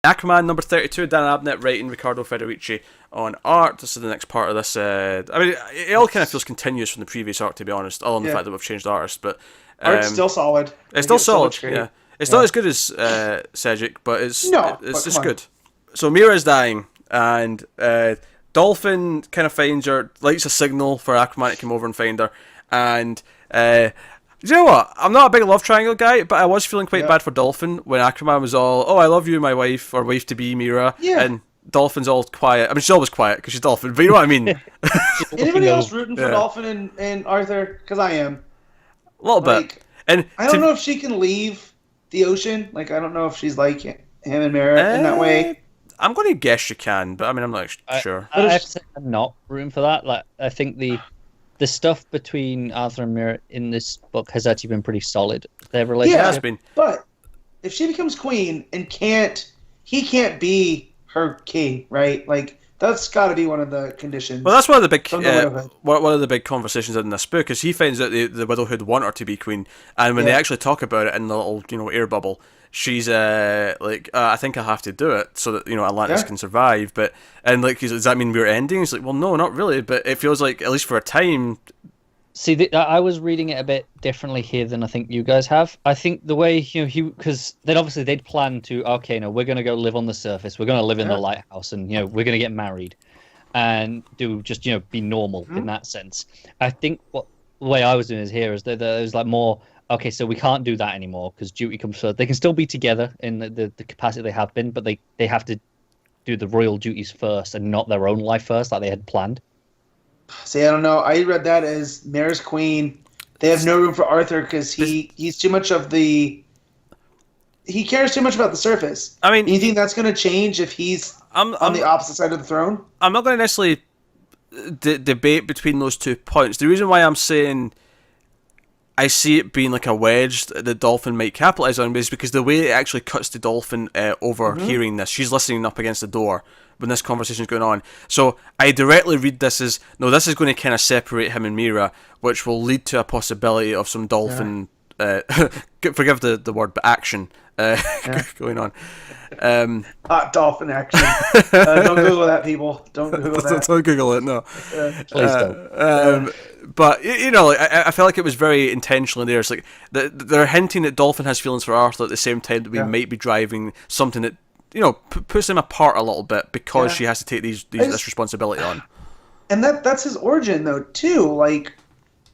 Aquaman number 32, Dan Abnett writing, Riccardo Federici on art. This is the next part of this. I mean, it all kind of feels continuous from the previous arc, to be honest, other than the fact that we've changed artists. But art's still solid. It's still solid, yeah. It's not as good as Cedric, but it's just good. So Mira's dying, and Dolphin kind of finds her, lights a signal for Aquaman to come over and find her, and... do you know what? I'm not a big love triangle guy, but I was feeling quite bad for Dolphin when Aquaman was all, "Oh, I love you, my wife," or wife-to-be Mira, and Dolphin's all quiet. I mean, she's always quiet because she's Dolphin, but you know what I mean? Anybody else rooting for Dolphin and Arthur? Because I am. A little bit. And I don't know if she can leave the ocean. Like, I don't know if she's like him and Mira in that way. I'm going to guess she can, but I mean, I'm not sure. I have to say I'm not rooting for that. Like, I think the stuff between Arthur and Mira in this book has actually been pretty solid. Their relationship has been. But if she becomes queen and he can't be her king, right? Like, that's got to be one of the conditions. Well, that's one of the big one of the big conversations in this book, is he finds out the Widowhood want her to be queen, and when they actually talk about it in the little air bubble, she's like, I think I have to do it so that Atlantis can survive. But does that mean we're ending? He's like, well, no, not really. But it feels like, at least for a time. See, I was reading it a bit differently here than I think you guys have. I think the way because then obviously they'd planned to, we're going to go live on the surface, we're going to live in the lighthouse, and we're going to get married, and do just be normal in that sense. I think the way I was doing is here is that it was like more. Okay, so we can't do that anymore because duty comes first. They can still be together in the capacity they have been, but they have to do the royal duties first and not their own life first, like they had planned. See, I don't know. I read that as Mira's queen. They have no room for Arthur because he's too much of the... He cares too much about the surface. I mean... You think that's going to change if he's on the opposite side of the throne? I'm not going to necessarily debate between those 2 points. The reason why I'm saying... I see it being like a wedge that Dolphin might capitalize on, is because the way it actually cuts to Dolphin overhearing this. She's listening up against the door when this conversation is going on. So I directly read this as, no, this is going to kind of separate him and Mira, which will lead to a possibility of some Dolphin, forgive the word, but action going on. Hot dolphin action. Don't Google that, people. Don't Google that. Don't Google it, no. Please don't. But, I felt like it was very intentional there. It's like they're hinting that Dolphin has feelings for Arthur at the same time that we might be driving something that, puts them apart a little bit because she has to take this responsibility on. And that's his origin, though, too. Like,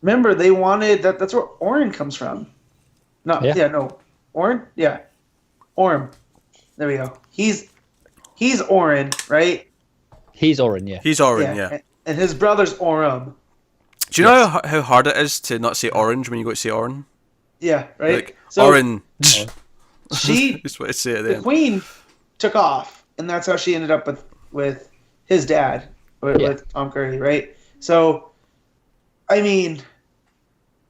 remember, they wanted... That's where Orin comes from. Orin? Yeah. Orm. There we go. He's Orin, right? He's Orin, yeah. He's Orin, yeah. And his brother's Orum. Do you know how hard it is to not say orange when you go to say Orin? Yeah, right? Like, so Orin. The queen took off, and that's how she ended up with his dad, with Tom Curry, right? So, I mean,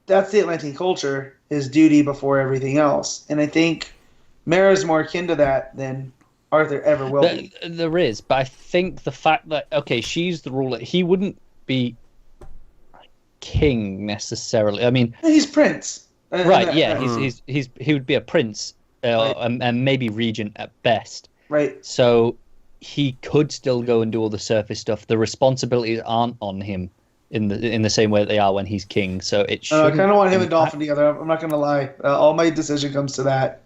that's the Atlantean culture, his duty before everything else. And I think Mara's more akin to that than Arthur ever will be. There is, but I think the fact that, she's the ruler, he wouldn't be king necessarily. I mean, he's prince. Right, he would be a prince, and maybe regent at best. Right. So he could still go and do all the surface stuff. The responsibilities aren't on him in the same way that they are when he's king. So it should. I kind of want him and Dolphin together. I'm not going to lie. All my decision comes to that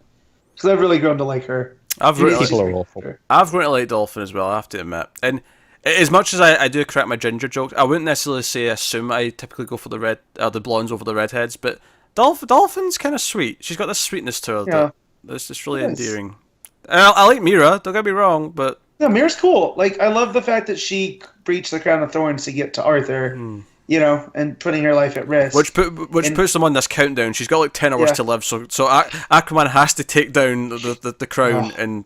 because I've really grown to like her. People are awful. I've grown to like Dolphin as well, I have to admit. And as much as I do crack my ginger jokes, I wouldn't necessarily assume I typically go for the blondes over the redheads, but Dolphin's kind of sweet. She's got this sweetness to her that's just really endearing. And I like Mira, don't get me wrong, but... Yeah, Mira's cool. Like, I love the fact that she breached the crown of thorns to get to Arthur, and putting her life at risk. Which puts them on this countdown. She's got like 10 hours to live, so Aquaman has to take down the crown and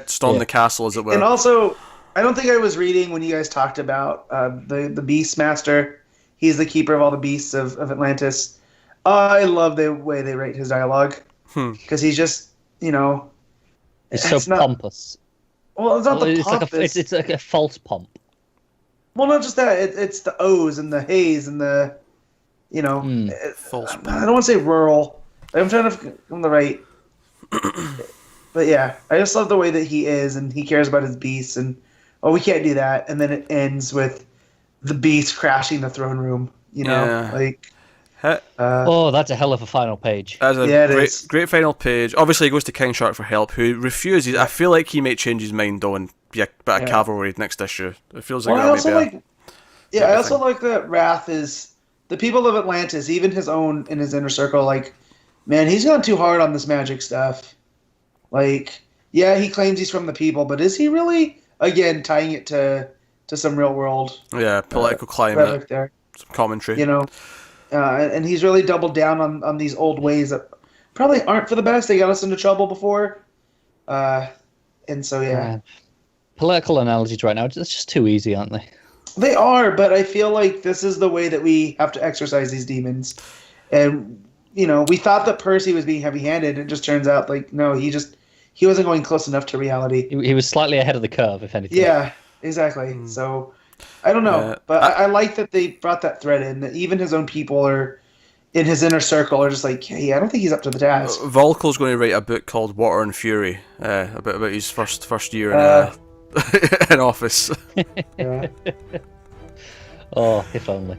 storm the castle, as it were. And also, I don't think I was reading when you guys talked about the Beast Master. He's the keeper of all the beasts of Atlantis. I love the way they write his dialogue because he's just, It's so pompous. Well, it's not the pompous. It's like a false pomp. Well, not just that. It's the O's and the H's and the, false pomp. I don't want to say rural. I'm trying to find the right. But yeah, I just love the way that he is, and he cares about his beasts, and we can't do that, and then it ends with the beast crashing the throne room. Yeah. Like. That's a hell of a final page. That's a Yeah, it great, is. great final page. Obviously, he goes to King Shark for help, who refuses. I feel like he might change his mind though and be a bit of cavalry next issue. It feels like Well, I that'll also be like. Yeah, I also thing. like that Wrath is the people of Atlantis, even his own in his inner circle. Like, man, he's gone too hard on this magic stuff. Like, yeah, he claims he's from the people, but is he really? Again, tying it to some real world. Political climate, rhetoric there. some commentary. And he's really doubled down on these old ways that probably aren't for the best. They got us into trouble before, and so yeah, Political analogies right now, it's just too easy, aren't they? they are. But I feel like this is the way that we have to exercise these demons. And we thought that Percy was being heavy-handed. It just turns out like no, he wasn't going close enough to reality. He was slightly ahead of the curve, if anything. Yeah, exactly. So I don't know, but I like that they brought that thread in. That even his own people are in his inner circle are just like, hey, I don't think he's up to the task. Volko's going to write a book called Water and Fury, about his first year in office. Yeah. Oh, if only.